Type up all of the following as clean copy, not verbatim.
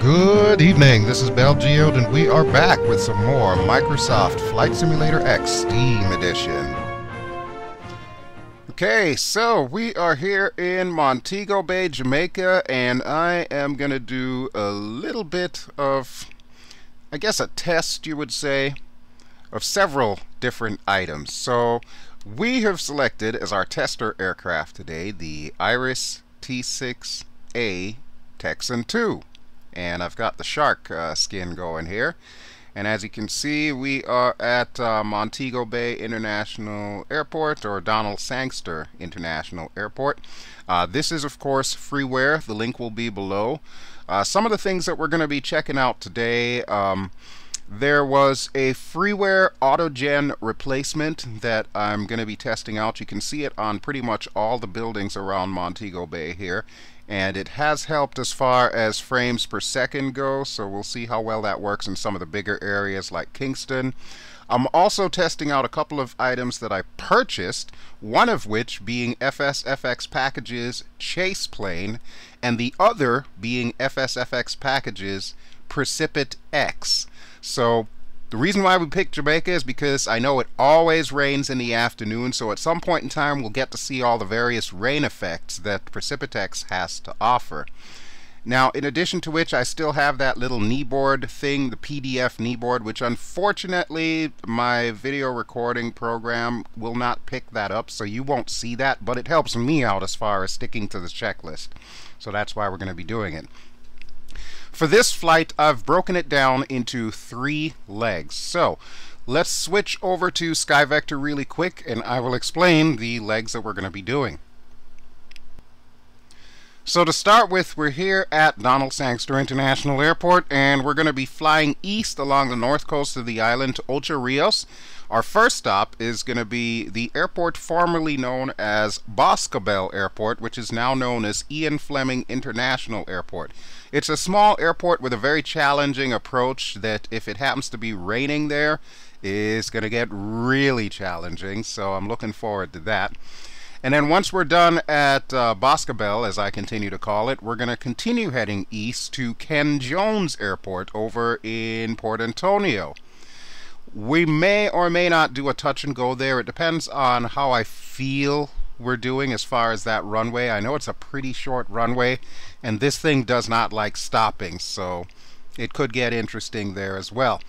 Good evening, this is BelGeode and we are back with some more Microsoft Flight Simulator X Steam Edition. Okay, so we are here in Montego Bay, Jamaica, and I am going to do a little bit of, I guess, a test, you would say, of several different items. So we have selected as our tester aircraft today the Iris T-6A Texan 2. And I've got the shark skin going here. And as you can see, we are at Montego Bay International Airport, or Donald Sangster International Airport. This is, of course, freeware. The link will be below. Some of the things that we're going to be checking out today, there was a FREEWARE Autogen replacement that I'm going to be testing out. You can see it on pretty much all the buildings around Montego Bay here. And it has helped as far as frames per second go, so we'll see how well that works in some of the bigger areas like Kingston. I'm also testing out a couple of items that I purchased, one of which being FSFX Packages Chaseplane, and the other being FSFX Packages PrecipitFX. So the reason why we picked Jamaica is because I know it always rains in the afternoon, so at some point in time we'll get to see all the various rain effects that PrecipitFX has to offer. Now, in addition to which, I still have that little kneeboard thing, the PDF kneeboard, which unfortunately my video recording program will not pick that up, so you won't see that, but it helps me out as far as sticking to the checklist. So that's why we're going to be doing it. For this flight, I've broken it down into 3 legs. So let's switch over to SkyVector really quick, and I will explain the legs that we're going to be doing. So to start with, we're here at Donald Sangster International Airport, and we're going to be flying east along the north coast of the island to Ocho Rios. Our first stop is going to be the airport formerly known as Boscobel Airport, which is now known as Ian Fleming International Airport. It's a small airport with a very challenging approach that, if it happens to be raining there, is going to get really challenging, so I'm looking forward to that. And then once we're done at Boscobel, as I continue to call it, we're going to continue heading east to Ken Jones Airport over in Port Antonio. We may or may not do a touch and go there. It depends on how I feel we're doing as far as that runway. I know it's a pretty short runway, and this thing does not like stopping, so it could get interesting there as well.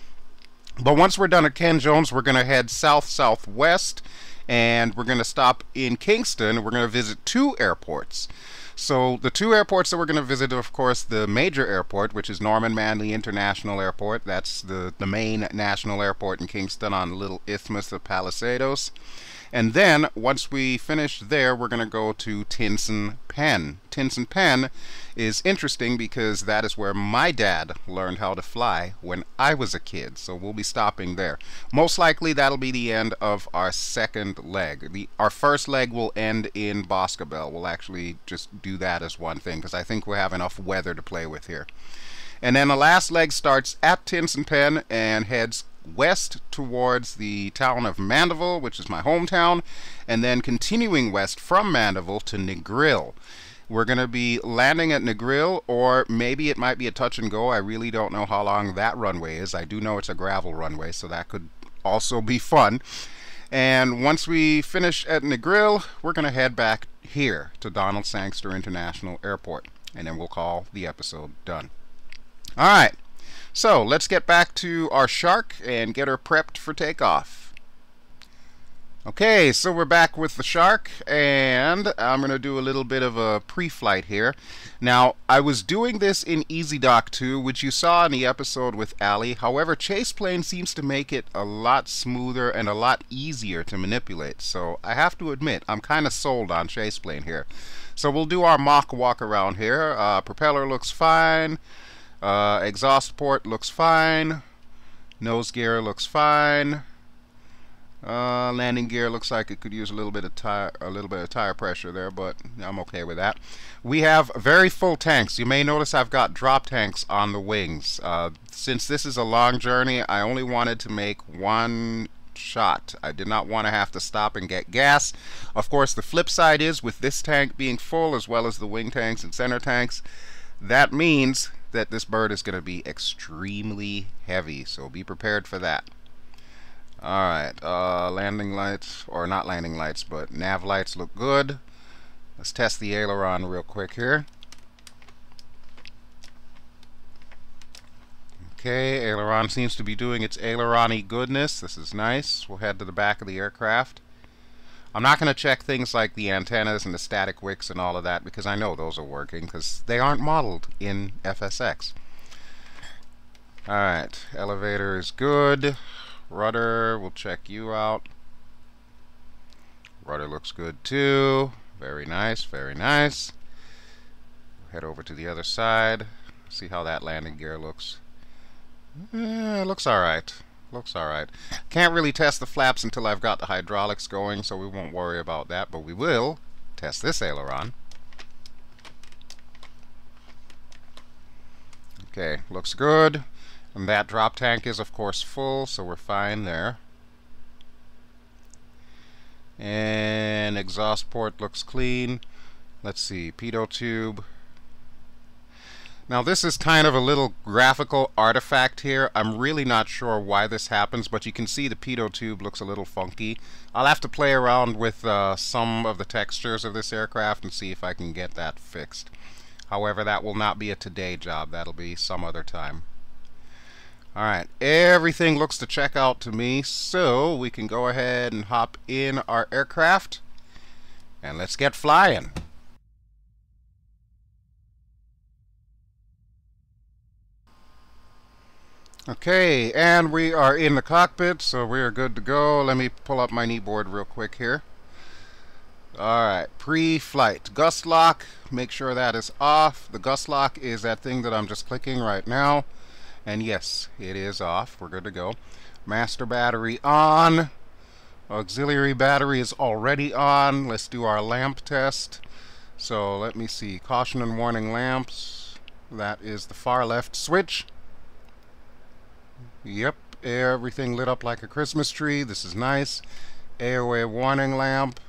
But once we're done at Ken Jones, we're going to head south-southwest, and we're going to stop in Kingston. We're going to visit 2 airports. So the 2 airports that we're going to visit are, of course, the major airport, which is Norman Manley International Airport. That's the main national airport in Kingston on the little isthmus of Palisados. And then, once we finish there, we're going to go to Tinson Pen. Tinson Pen is interesting because that is where my dad learned how to fly when I was a kid, so we'll be stopping there. Most likely, that'll be the end of our second leg. Our first leg will end in Boscobel. We'll actually just do that as one thing, because I think we have enough weather to play with here. And then the last leg starts at Tinson Pen and heads west towards the town of Mandeville, which is my hometown, and then continuing west from Mandeville to Negril. We're going to be landing at Negril, or maybe it might be a touch and go. I really don't know how long that runway is. I do know it's a gravel runway, so that could also be fun. And once we finish at Negril, we're going to head back here to Donald Sangster International Airport, and then we'll call the episode done. All right. So let's get back to our shark and get her prepped for takeoff. Okay, so we're back with the shark, and I'm going to do a little bit of a pre-flight here. Now, I was doing this in EasyDock 2, which you saw in the episode with Ali. However, Chaseplane seems to make it a lot smoother and a lot easier to manipulate. So I have to admit, I'm kind of sold on Chaseplane here. So we'll do our mock walk around here. Propeller looks fine. Exhaust port looks fine. Nose gear looks fine. Landing gear looks like it could use a little bit of tire pressure there, but I'm okay with that. We have very full tanks. You may notice I've got drop tanks on the wings. Since this is a long journey, I only wanted to make one shot. I did not want to have to stop and get gas. Of course, the flip side is, with this tank being full, as well as the wing tanks and center tanks, that means that this bird is going to be extremely heavy, so be prepared for that. Alright, landing lights, or not landing lights, but nav lights look good. Let's test the aileron real quick here. Okay, aileron seems to be doing its aileron-y goodness. This is nice. We'll head to the back of the aircraft. I'm not going to check things like the antennas and the static wicks and all of that because I know those are working because they aren't modeled in FSX. Alright, elevator is good. Rudder, we'll check you out. Rudder looks good too. Very nice, very nice. Head over to the other side. See how that landing gear looks. Looks alright. Looks alright. Can't really test the flaps until I've got the hydraulics going, so we won't worry about that, but we will test this aileron. Okay, looks good. And that drop tank is, of course, full, so we're fine there. And exhaust port looks clean. Let's see, pitot tube. Now this is kind of a little graphical artifact here. I'm really not sure why this happens, but you can see the pitot tube looks a little funky. I'll have to play around with some of the textures of this aircraft and see if I can get that fixed. However, that will not be a today job. That'll be some other time. Alright, everything looks to check out to me, so we can go ahead and hop in our aircraft and let's get flying. Okay, and we are in the cockpit, so we are good to go. Let me pull up my kneeboard real quick here. Alright, pre-flight. Gust lock, make sure that is off. The gust lock is that thing that I'm just clicking right now. And yes, it is off. We're good to go. Master battery on. Auxiliary battery is already on. Let's do our lamp test. So let me see. Caution and warning lamps. That is the far left switch. Yep, everything lit up like a Christmas tree. This is nice. AOA warning lamp.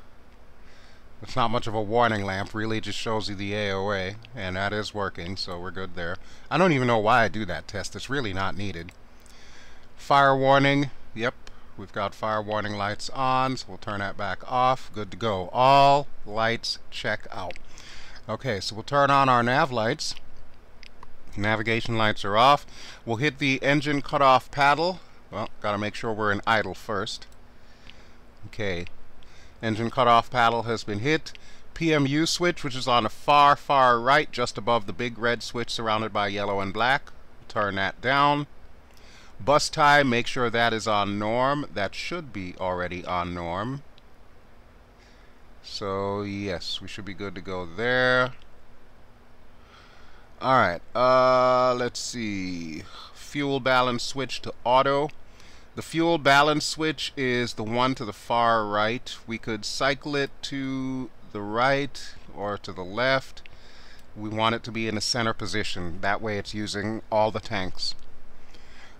It's not much of a warning lamp, really. It just shows you the AOA, and that is working, so we're good there. I don't even know why I do that test. It's really not needed. Fire warning. Yep, we've got fire warning lights on, so we'll turn that back off. Good to go. All lights check out. Okay, so we'll turn on our nav lights. Navigation lights are off. We'll hit the engine cutoff paddle. Well, gotta make sure we're in idle first. Okay. Engine cutoff paddle has been hit. PMU switch, which is on the far, far right, just above the big red switch surrounded by yellow and black. Turn that down. Bus tie, make sure that is on norm. That should be already on norm. So, yes, we should be good to go there. Alright, let's see. Fuel balance switch to auto. The fuel balance switch is the one to the far right. We could cycle it to the right or to the left. We want it to be in the center position. That way it's using all the tanks.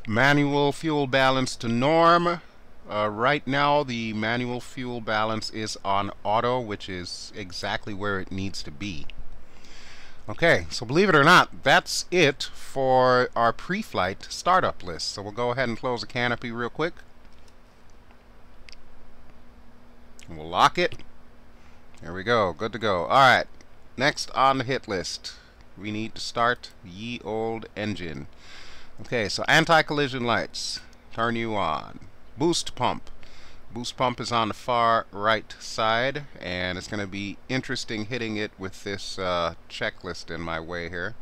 Manual fuel balance to norm. Right now the manual fuel balance is on auto, which is exactly where it needs to be. Okay, so believe it or not, that's it for our pre-flight startup list. So we'll go ahead and close the canopy real quick. We'll lock it. There we go, good to go. Alright, next on the hit list, we need to start ye old engine. Okay, so anti-collision lights, turn you on. Boost pump. Boost pump is on the far right side, and it's going to be interesting hitting it with this checklist in my way here.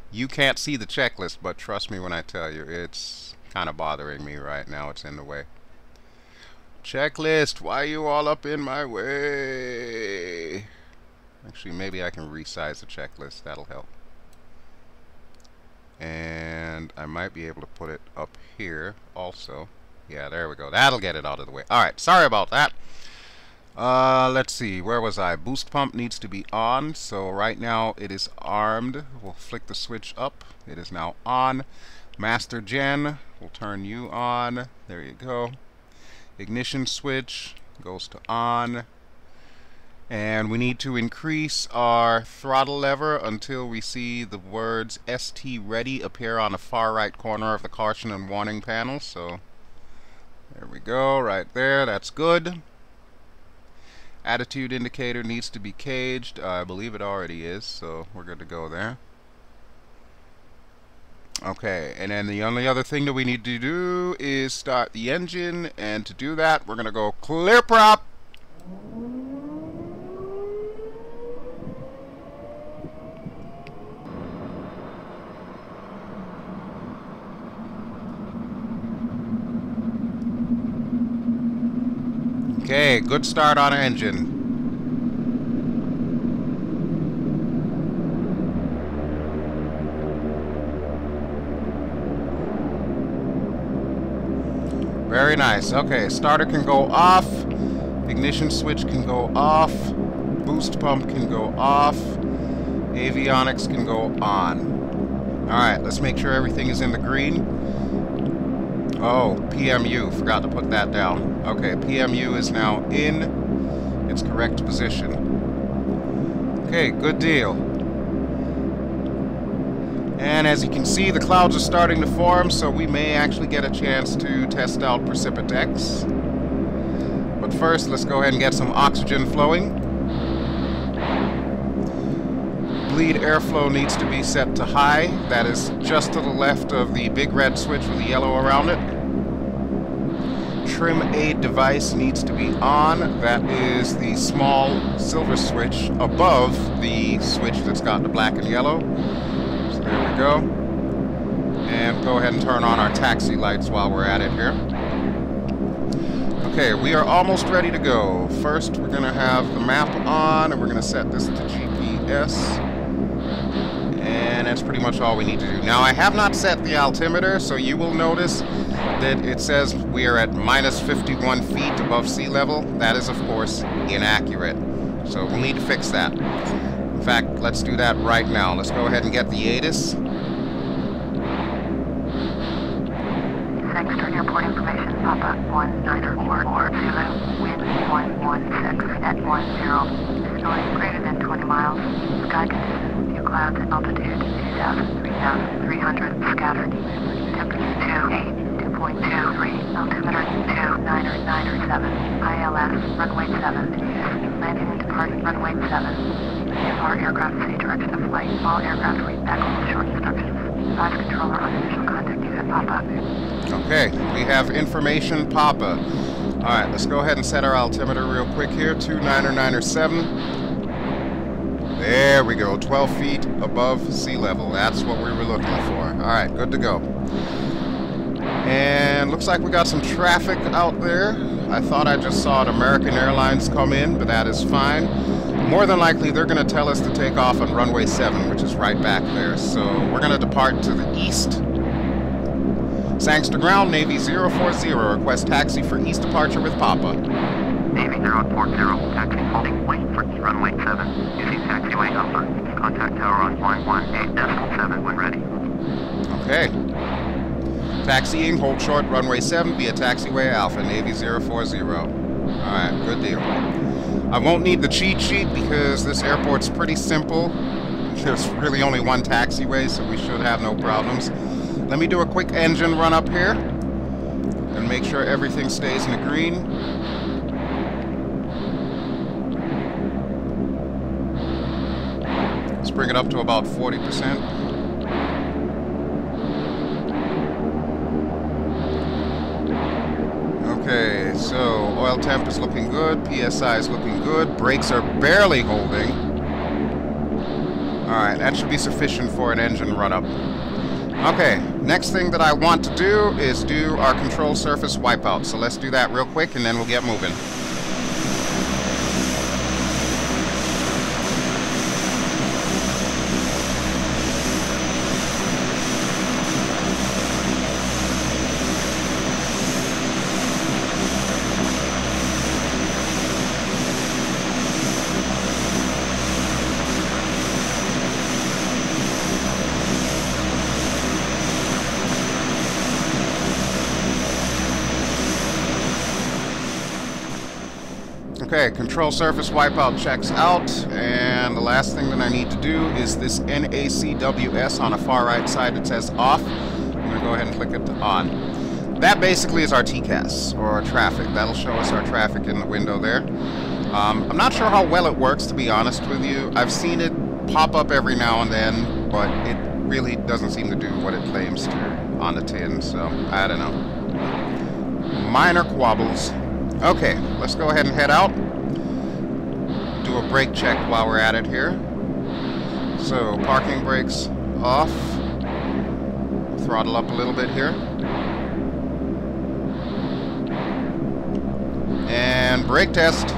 You can't see the checklist, but trust me when I tell you, it's kind of bothering me right now. It's in the way. Checklist, why are you all up in my way? Actually, maybe I can resize the checklist. That'll help. And I might be able to put it up here also. Yeah, there we go. That'll get it out of the way. Alright, sorry about that. Let's see. Where was I? Boost pump needs to be on. So right now it is armed. We'll flick the switch up. It is now on. Master gen. We'll turn you on. There you go. Ignition switch goes to on. And we need to increase our throttle lever until we see the words ST ready appear on the far right corner of the caution and warning panel. So there we go, right there, that's good. Attitude indicator needs to be caged. I believe it already is, so we're good to go there. Okay, and then the only other thing that we need to do is start the engine, and to do that we're going to go clear prop. Okay, good start on engine. Very nice. Okay, starter can go off, ignition switch can go off, boost pump can go off, avionics can go on. Alright, let's make sure everything is in the green. Oh, PMU, forgot to put that down. Okay, PMU is now in its correct position. Okay, good deal. And as you can see, the clouds are starting to form, so we may actually get a chance to test out PrecipitFX. But first, let's go ahead and get some oxygen flowing. Bleed airflow needs to be set to high. That is just to the left of the big red switch with the yellow around it. Trim aid device needs to be on. That is the small silver switch above the switch that's got the black and yellow. So there we go. And go ahead and turn on our taxi lights while we're at it here. Okay, we are almost ready to go. First, we're going to have the map on, and we're going to set this to GPS. And that's pretty much all we need to do. Now, I have not set the altimeter, so you will notice that it says we are at minus 51 feet above sea level. That is, of course, inaccurate. So we'll need to fix that. In fact, let's do that right now. Let's go ahead and get the ATIS. Thanks for airport information. Papa 194 Zulu, wind 116 at 10. Noise greater than 20 miles. Sky conditions, few clouds, altitude 2,000, 3,300, scattered. Temperature 2.23, altimeter 29907, ILS runway 7, landing and departing runway 7. If our aircraft see direction of flight, all aircraft read back all short instructions. Advise controller on initial contact unit Papa. Okay, we have information Papa. Alright, let's go ahead and set our altimeter real quick here, 29907. There we go, 12 feet above sea level. That's what we were looking for. Alright, good to go. And looks like we got some traffic out there. I thought I just saw an American Airlines come in, but that is fine. More than likely, they're going to tell us to take off on runway 7, which is right back there. So we're going to depart to the east. Thanks to ground, Navy 040, request taxi for east departure with Papa. Navy 040, taxi holding wait for runway 7, using taxiway Alpha. Contact tower on 118.7 when ready. Okay. Taxiing, hold short, runway 7 via taxiway Alpha, Navy 040. Alright, good deal. I won't need the cheat sheet because this airport's pretty simple. There's really only one taxiway, so we should have no problems. Let me do a quick engine run up here and make sure everything stays in the green. Let's bring it up to about 40%. Okay, so oil temp is looking good, PSI is looking good, brakes are barely holding. Alright, that should be sufficient for an engine run-up. Okay, next thing that I want to do is do our control surface wipeout. So let's do that real quick and then we'll get moving. Okay, control surface wipeout checks out, and the last thing that I need to do is this NACWS on the far right side that says off. I'm going to go ahead and click it to on. That basically is our TCAS, or our traffic. That'll show us our traffic in the window there. I'm not sure how well it works, to be honest with you. I've seen it pop up every now and then, but it really doesn't seem to do what it claims to on the tin, so I don't know. Minor quabbles. Okay, let's go ahead and head out. Do a brake check while we're at it here. So, parking brakes off. Throttle up a little bit here. And brake test.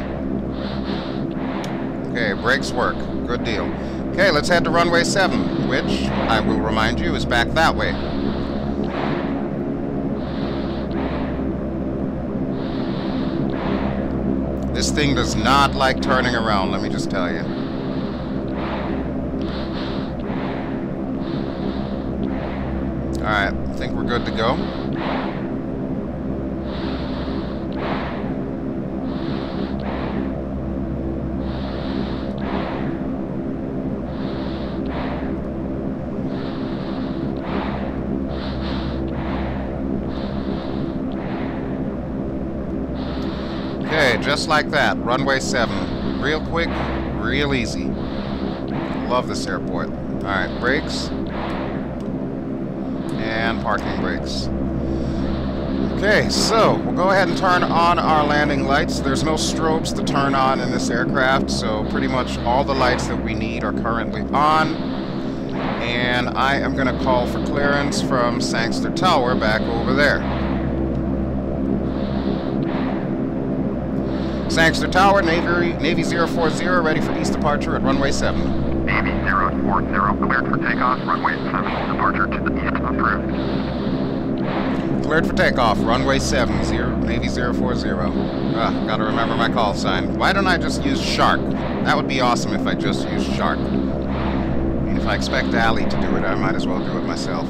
Okay, brakes work. Good deal. Okay, let's head to runway 7, which, I will remind you, is back that way. This thing does not like turning around, let me just tell you. Alright, I think we're good to go. Okay, just like that, runway 7. Real quick, real easy. Love this airport. Alright, brakes. And parking brakes. Okay, so we'll go ahead and turn on our landing lights. There's no strobes to turn on in this aircraft, so pretty much all the lights that we need are currently on. And I am going to call for clearance from Sangster Tower back over there. Sangster Tower, Navy 040, ready for east departure at runway 7. Navy 040, cleared for takeoff, runway 7, departure to the east approved. Cleared for takeoff, runway 7, Navy 040. Gotta remember my call sign. Why don't I just use Shark? That would be awesome if I just used Shark. I mean, if I expect Ali to do it, I might as well do it myself.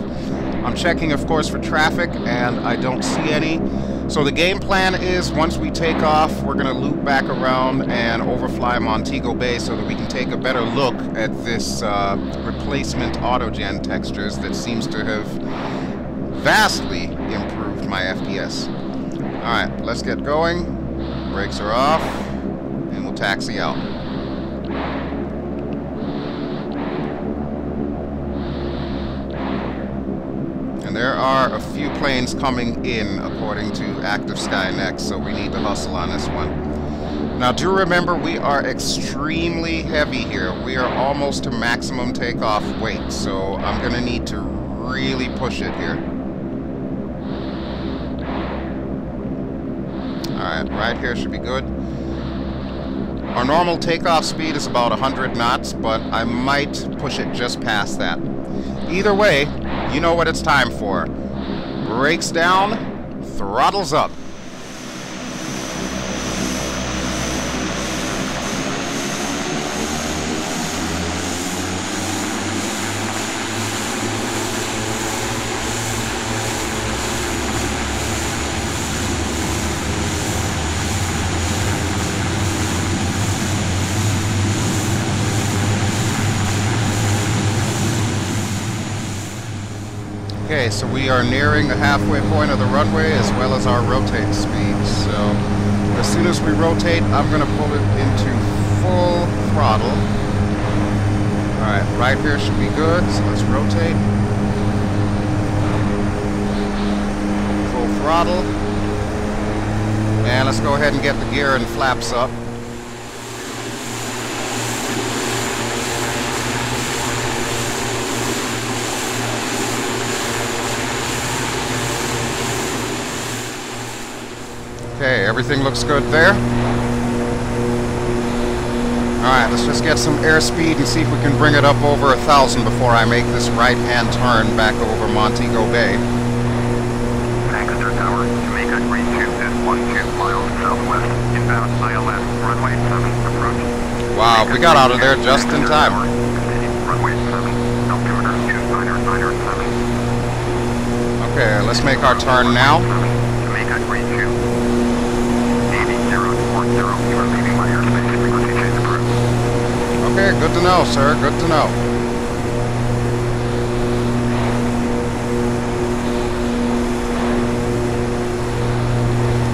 I'm checking, of course, for traffic, and I don't see any. So the game plan is, once we take off, we're going to loop back around and overfly Montego Bay so that we can take a better look at this replacement Autogen textures that seems to have vastly improved my FPS. Alright, let's get going. Brakes are off, and we'll taxi out. And there are a few planes coming in, according to Active Sky Next, so we need to hustle on this one. Now, do remember, we are extremely heavy here. We are almost to maximum takeoff weight, so I'm going to need to really push it here. Alright, right here should be good. Our normal takeoff speed is about 100 knots, but I might push it just past that. Either way, you know what it's time for. Brakes down, throttles up. Okay, so we are nearing the halfway point of the runway as well as our rotate speed. So as soon as we rotate, I'm going to pull it into full throttle. Alright, right here should be good, so let's rotate. Full throttle. And let's go ahead and get the gear and flaps up. Okay, everything looks good there. Alright, let's just get some airspeed and see if we can bring it up over 1,000 before I make this right-hand turn back over Montego Bay. Sangster Tower, Jamaica, green 2 at 12 miles southwest, inbound ILS, runway 7, approach. Wow, we got out of there just in time. Runway 7, altimeter 2,997. Okay, let's make our turn now. Jamaica, green 2. Navy 040, you are leaving Okay, good to know, sir. Good to know.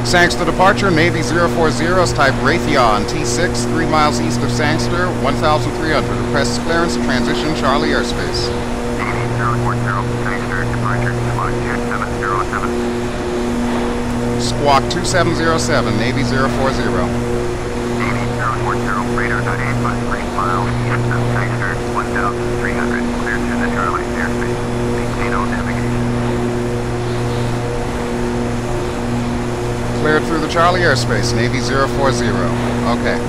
Sangster departure, Navy 040's type Raytheon, T6, 3 miles east of Sangster, 1,300. Request clearance, transition, Charlie airspace. Navy 040, Sangster, departure, squawk 2707. Squawk 2707, Navy 040. Navy 040, radar dot 853 miles east of Sangster, 1,300. Cleared to the Charlie airspace. Maintain all navigation. Cleared through the Charlie airspace, Navy 040. Okay.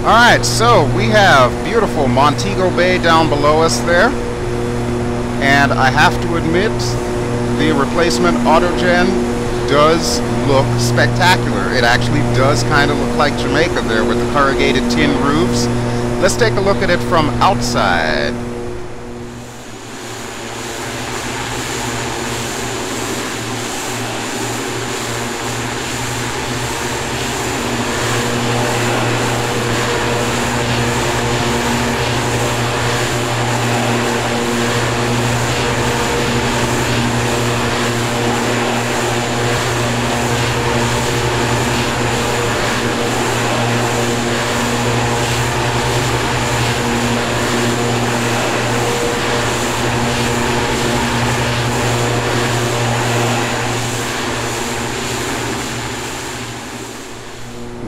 Alright, so we have beautiful Montego Bay down below us there. And I have to admit, the replacement Autogen does look spectacular. It actually does kind of look like Jamaica there with the corrugated tin roofs. Let's take a look at it from outside.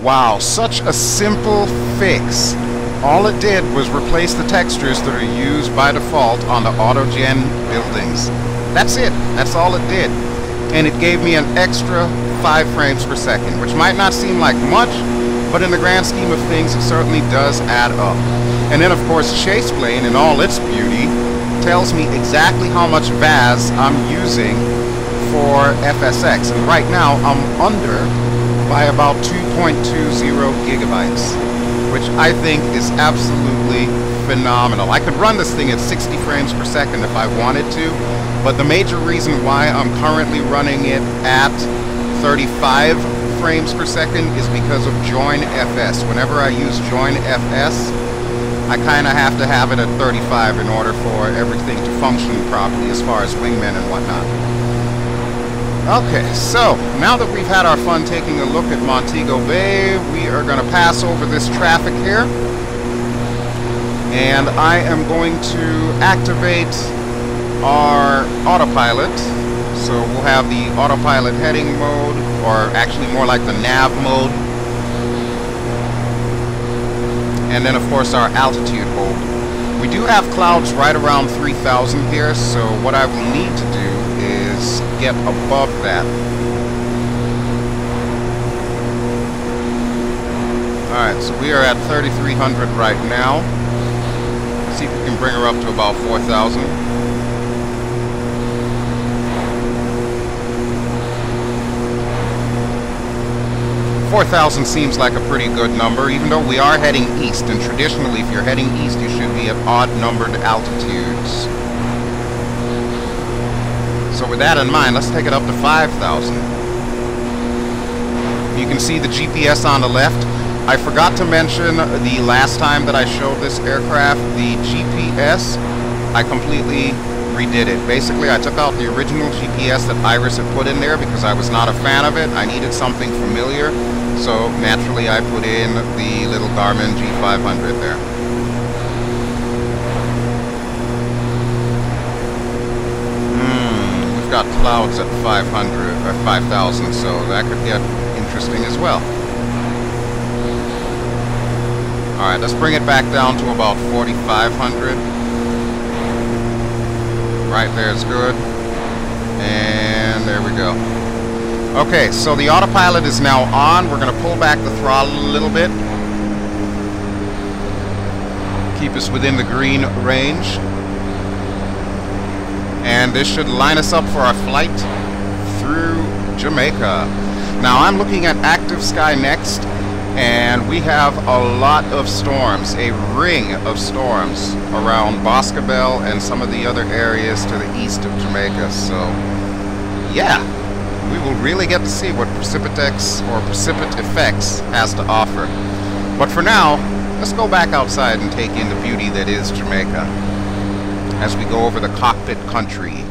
Wow, such a simple fix. All it did was replace the textures that are used by default on the Autogen buildings. That's it. That's all it did. And it gave me an extra 5 frames per second, which might not seem like much, but in the grand scheme of things, it certainly does add up. And then, of course, Chaseplane, in all its beauty, tells me exactly how much VAS I'm using for FSX. And right now, I'm under by about 2.20 gigabytes, which I think is absolutely phenomenal. I could run this thing at 60 frames per second if I wanted to, but the major reason why I'm currently running it at 35 frames per second is because of Join FS. Whenever I use Join FS, I kind of have to have it at 35 in order for everything to function properly as far as wingmen and whatnot. Okay, so now that we've had our fun taking a look at Montego Bay, we are going to pass over this traffic here. And I am going to activate our autopilot. So we'll have the autopilot heading mode, or actually more like the nav mode. And then, of course, our altitude hold. We do have clouds right around 3,000 here, so what I will need to do is get above that. Alright, so we are at 3,300 right now. See if we can bring her up to about 4,000. 4,000 seems like a pretty good number, even though we are heading east, and traditionally if you're heading east you should be at odd-numbered altitudes. So with that in mind, let's take it up to 5,000. You can see the GPS on the left. I forgot to mention the last time that I showed this aircraft, the GPS, I completely redid it. Basically, I took out the original GPS that Iris had put in there because I was not a fan of it. I needed something familiar, so naturally I put in the little Garmin G500 there. We've got clouds at 500 or 5,000, so that could get interesting as well. Alright, let's bring it back down to about 4,500. Right there is good. And there we go. Okay, so the autopilot is now on. We're going to pull back the throttle a little bit. Keep us within the green range. And this should line us up for our flight through Jamaica. Now I'm looking at active sky next, and we have a lot of storms, a ring of storms around Boscobel and some of the other areas to the east of Jamaica. So yeah, we will really get to see what PrecipitFX or PrecipitFX has to offer. But for now, let's go back outside and take in the beauty that is Jamaica as we go over the cockpit country.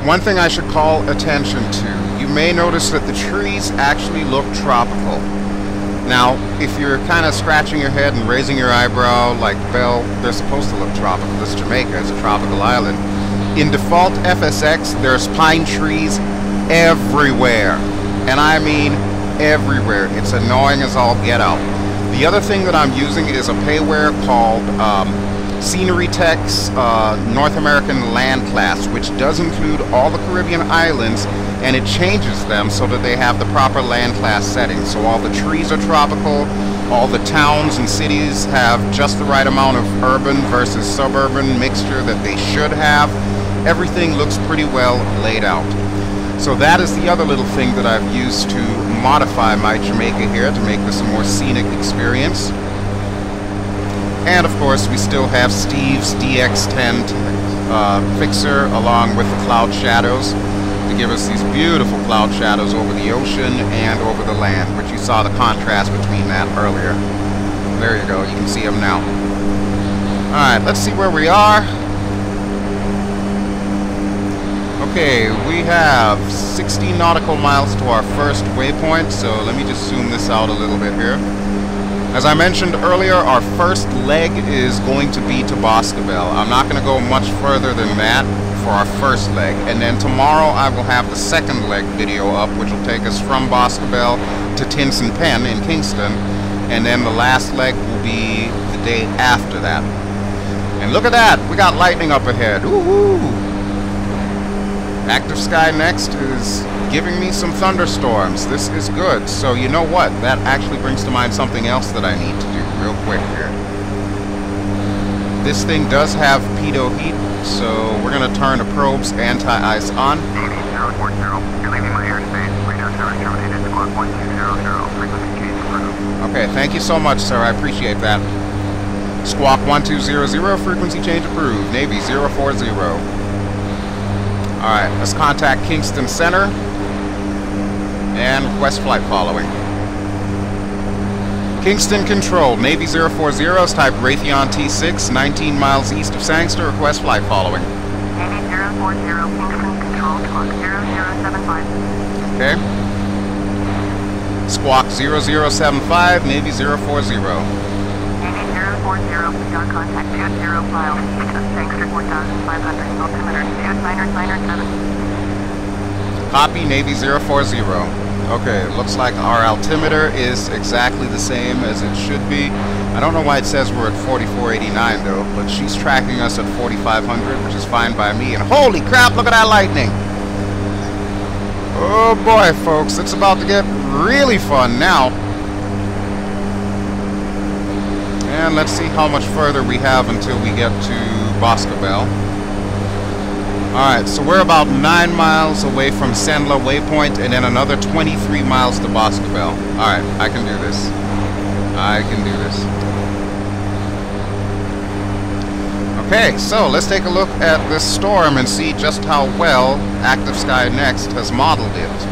One thing I should call attention to, you may notice that the trees actually look tropical. Now, if you're kind of scratching your head and raising your eyebrow like Bell, they're supposed to look tropical. This Jamaica is a tropical island. In default FSX, there's pine trees everywhere. And I mean everywhere. It's annoying as all get out. The other thing that I'm using is a payware called SceneryTech's North American Landclass, which does include all the Caribbean islands, and it changes them so that they have the proper Landclass settings. So all the trees are tropical, all the towns and cities have just the right amount of urban versus suburban mixture that they should have. Everything looks pretty well laid out. So that is the other little thing that I've used to modify my Jamaica here to make this a more scenic experience. And of course, we still have Steve's DX10 fixer along with the cloud shadows to give us these beautiful cloud shadows over the ocean and over the land, which you saw the contrast between that earlier. There you go, you can see them now. Alright, let's see where we are. Okay, we have 60 nautical miles to our first waypoint, so let me just zoom this out a little bit here. As I mentioned earlier, our first leg is going to be to Boscobel. I'm not going to go much further than that for our first leg. And then tomorrow I will have the second leg video up, which will take us from Boscobel to Tinson Pen in Kingston. And then the last leg will be the day after that. And look at that! We got lightning up ahead. Woohoo! Active Sky Next is giving me some thunderstorms. This is good. So you know what? That actually brings to mind something else that I need to do real quick here. This thing does have pitot heat, so we're going to turn the probe's anti-ice on. Navy 040, you're leaving my airspace. Radar tower terminated. Squawk 1200, frequency change approved. Okay, thank you so much, sir. I appreciate that. Squawk 1200, frequency change approved. Navy 040. Alright, let's contact Kingston Center and request flight following. Kingston Control, Navy 040 is type Raytheon T6, 19 miles east of Sangster, request flight following. Navy 040, Kingston Control, squawk 0075. Okay. Squawk 0075, Navy 040. Navy 040, we got contact 20 miles east of Sangster, 4,500, altimeter 2997. Copy, Navy 040. Okay, looks like our altimeter is exactly the same as it should be. I don't know why it says we're at 4489 though, but she's tracking us at 4500, which is fine by me. And holy crap, look at that lightning! Oh boy, folks, it's about to get really fun now. And let's see how much further we have until we get to Boscobel. Alright, so we're about 9 miles away from Senla Waypoint and then another 23 miles to Boscobel. Alright, I can do this. I can do this. Okay, so let's take a look at this storm and see just how well Active Sky Next has modeled it.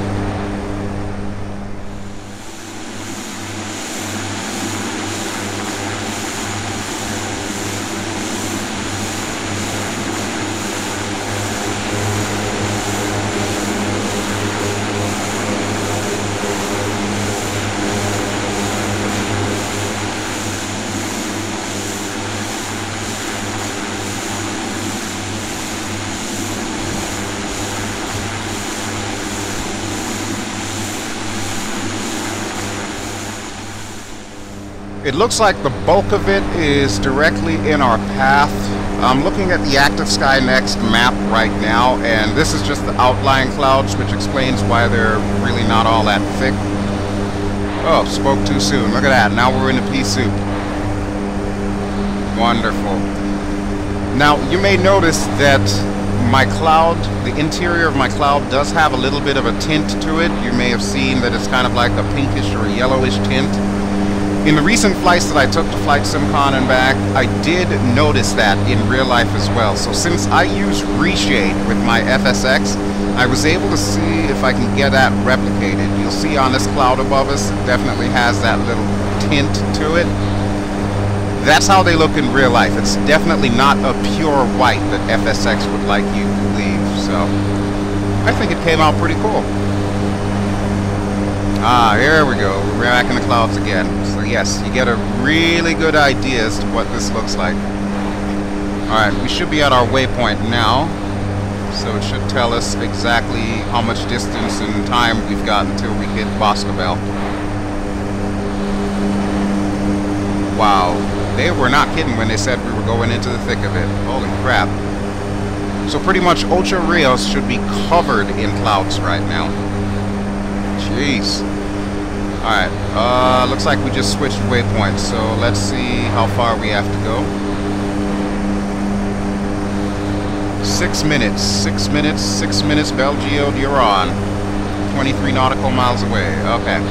It looks like the bulk of it is directly in our path. I'm looking at the Active Sky Next map right now, and this is just the outlying clouds, which explains why they're really not all that thick. Oh, spoke too soon. Look at that. Now we're in a pea soup. Wonderful. Now, you may notice that my cloud, the interior of my cloud, does have a little bit of a tint to it. You may have seen that it's kind of like a pinkish or yellowish tint. In the recent flights that I took to Flight SimCon and back, I did notice that in real life as well. So since I use ReShade with my FSX, I was able to see if I can get that replicated. You'll see on this cloud above us, it definitely has that little tint to it. That's how they look in real life. It's definitely not a pure white that FSX would like you to believe. So I think it came out pretty cool. Ah, here we go. We're back in the clouds again. So yes, you get a really good idea as to what this looks like. Alright, we should be at our waypoint now. So it should tell us exactly how much distance and time we've got until we hit Boscobel. Wow. They were not kidding when they said we were going into the thick of it. Holy crap. So pretty much Ocho Rios should be covered in clouds right now. Jeez. Alright, looks like we just switched waypoints, so let's see how far we have to go. 6 minutes, 6 minutes, 6 minutes, BelGeode, you're on. 23 nautical miles away, okay.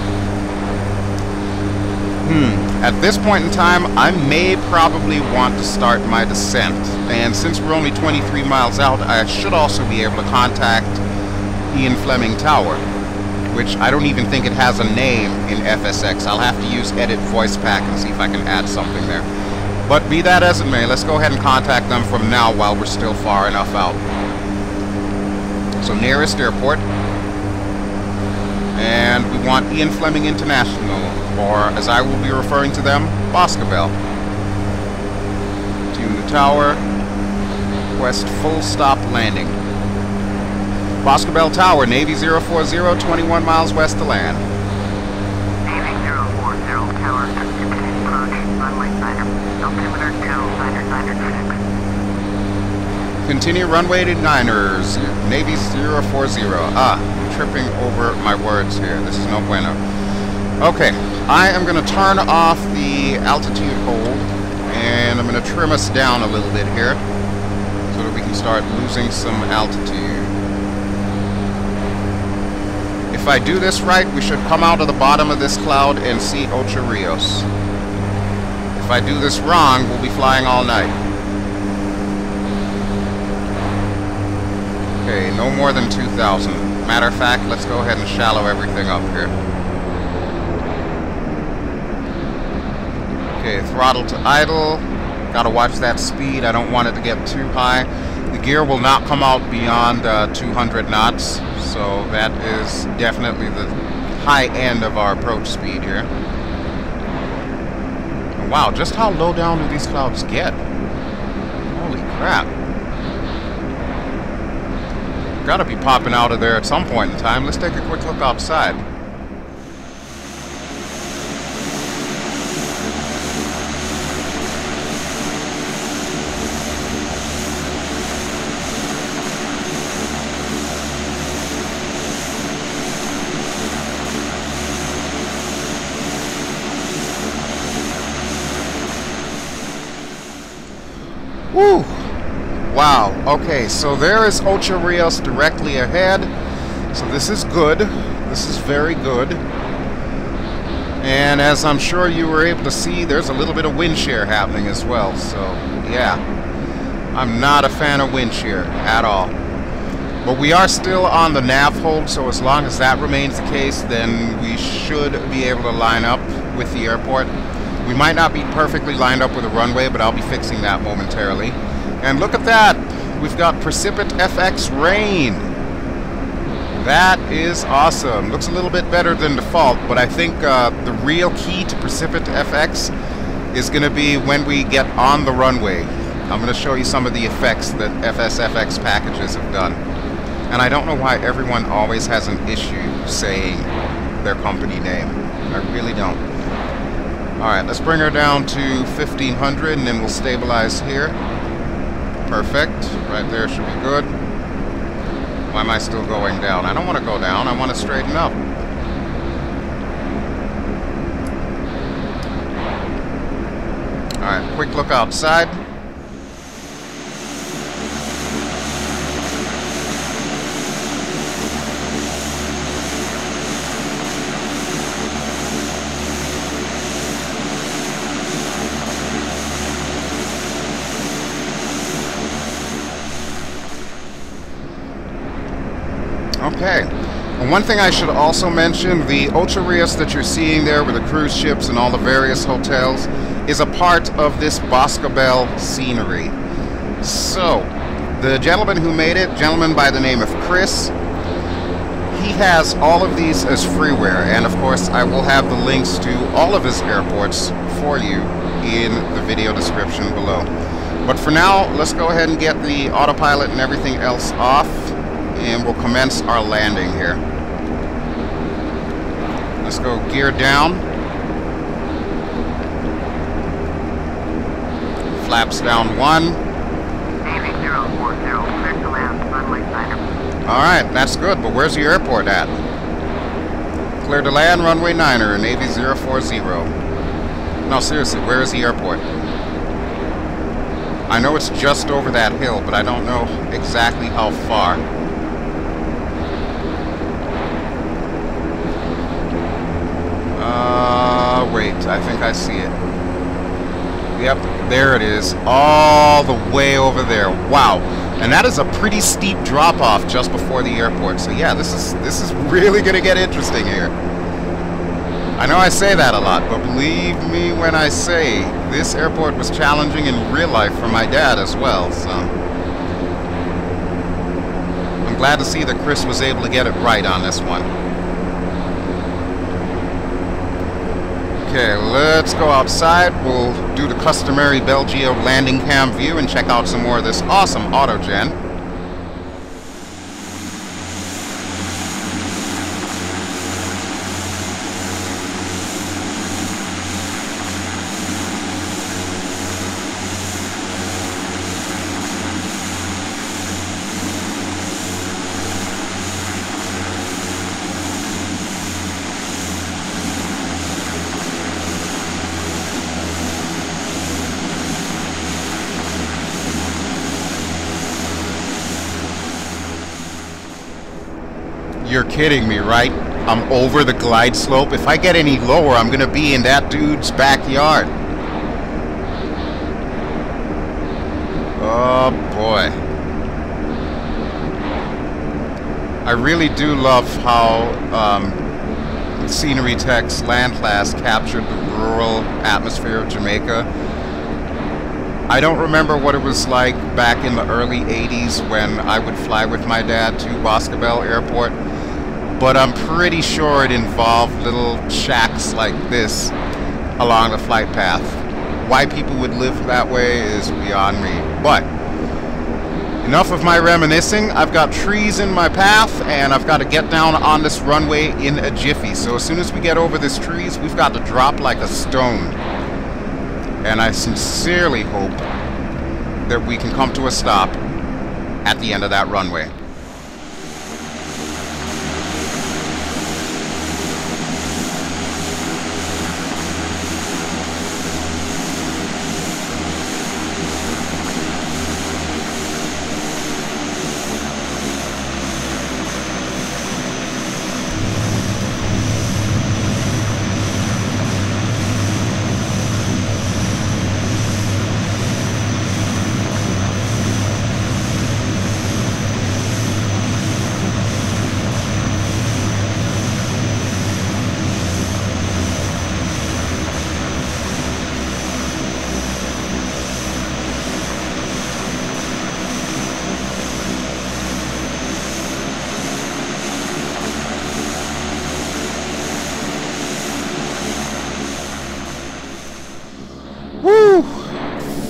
At this point in time, I may probably want to start my descent. And since we're only 23 miles out, I should also be able to contact Ian Fleming Tower, which I don't even think it has a name in FSX. I'll have to use Edit Voice Pack and see if I can add something there. But be that as it may, let's go ahead and contact them from now while we're still far enough out. So nearest airport. And we want Ian Fleming International, or as I will be referring to them, Boscobel. Tune the tower. Request full stop landing. Boscobel Tower, Navy 040, 21 miles west to land. Navy 040, tower, continue approach, runway 9, altimeter 2906. Continue runway to Niners, Navy 040. Ah, I'm tripping over my words here. This is no bueno. Okay, I am going to turn off the altitude hold, and I'm going to trim us down a little bit here, so that we can start losing some altitude. If I do this right, we should come out of the bottom of this cloud and see Ocho Rios. If I do this wrong, we'll be flying all night. Okay, no more than 2,000. Matter of fact, let's go ahead and shallow everything up here. Okay, throttle to idle. Gotta watch that speed. I don't want it to get too high. The gear will not come out beyond 200 knots, so that is definitely the high end of our approach speed here. And wow, just how low down do these clouds get? Holy crap. Gotta be popping out of there at some point in time. Let's take a quick look outside. Woo! Wow, okay, so there is Ocho Rios directly ahead. So this is good. This is very good. And as I'm sure you were able to see, there's a little bit of wind shear happening as well. So, yeah. I'm not a fan of wind shear at all. But we are still on the nav hold, so as long as that remains the case, then we should be able to line up with the airport. We might not be perfectly lined up with a runway, but I'll be fixing that momentarily. And look at that! We've got PrecipitFX rain! That is awesome. Looks a little bit better than default, but I think the real key to PrecipitFX is going to be when we get on the runway. I'm going to show you some of the effects that FSFX packages have done. And I don't know why everyone always has an issue saying their company name. I really don't. Alright, let's bring her down to 1500 and then we'll stabilize here. Perfect. Right there should be good. Why am I still going down? I don't want to go down. I want to straighten up. Alright, quick look outside. Okay, and one thing I should also mention, the Ocho Rios that you're seeing there with the cruise ships and all the various hotels is a part of this Boscobel scenery. So, the gentleman who made it, gentleman by the name of Chris, he has all of these as freeware, and of course I will have the links to all of his airports for you in the video description below. But for now, let's go ahead and get the autopilot and everything else off, and we'll commence our landing here. Let's go gear down. Flaps down 1. Navy 040, clear to land, runway 9er. Alright, that's good, but where's your airport at? Clear to land, runway 9er, Navy 040. No, seriously, where is the airport? I know it's just over that hill, but I don't know exactly how far. Wait, I think I see it. Yep, there it is, all the way over there. Wow, and that is a pretty steep drop-off just before the airport. So yeah, this is really gonna get interesting here. I know I say that a lot, but believe me when I say this airport was challenging in real life for my dad as well. So I'm glad to see that Chris was able to get it right on this one. Okay, let's go outside. We'll do the customary BelGeode landing cam view and check out some more of this awesome Autogen. You're kidding me, right? I'm over the glide slope. If I get any lower, I'm gonna be in that dude's backyard. Oh boy. I really do love how SceneryTech's Landclass captured the rural atmosphere of Jamaica. I don't remember what it was like back in the early 80s when I would fly with my dad to Boscobel Airport, but I'm pretty sure it involved little shacks like this along the flight path. Why people would live that way is beyond me. But enough of my reminiscing. I've got trees in my path and I've got to get down on this runway in a jiffy. So as soon as we get over these trees, we've got to drop like a stone. And I sincerely hope that we can come to a stop at the end of that runway.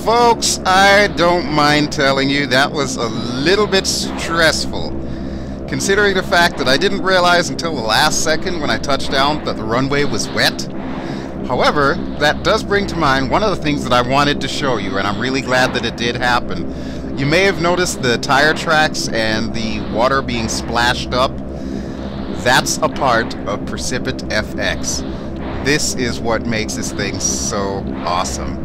Folks, I don't mind telling you that was a little bit stressful, considering the fact that I didn't realize until the last second when I touched down that the runway was wet. However, that does bring to mind one of the things that I wanted to show you, and I'm really glad that it did happen. You may have noticed the tire tracks and the water being splashed up. That's a part of PrecipitFX. This is what makes this thing so awesome.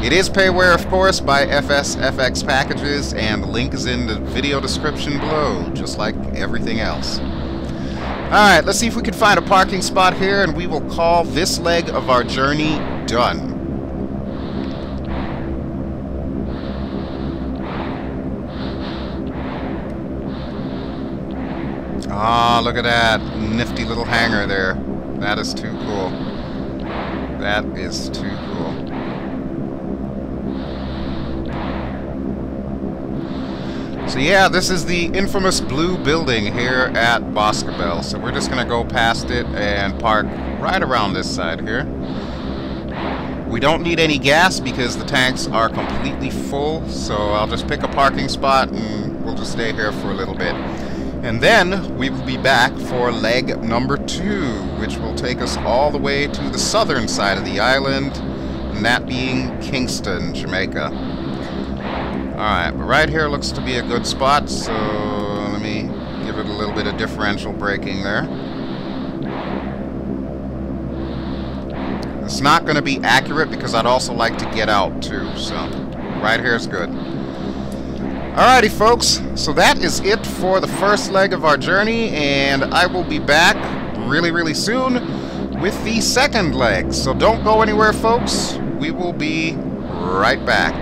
It is payware, of course, by FSFX packages, and the link is in the video description below, just like everything else. Alright, let's see if we can find a parking spot here, and we will call this leg of our journey done. Ah, look at that nifty little hangar there. That is too cool. That is too cool. So yeah, this is the infamous blue building here at Boscobel. So we're just going to go past it and park right around this side here. We don't need any gas because the tanks are completely full. So I'll just pick a parking spot and we'll just stay here for a little bit. And then we will be back for leg number 2, which will take us all the way to the southern side of the island, and that being Kingston, Jamaica. Alright, but right here looks to be a good spot, so let me give it a little bit of differential braking there. It's not going to be accurate because I'd also like to get out too, so right here is good. Alrighty folks, so that is it for the first leg of our journey, and I will be back really soon with the second leg. So don't go anywhere folks, we will be right back.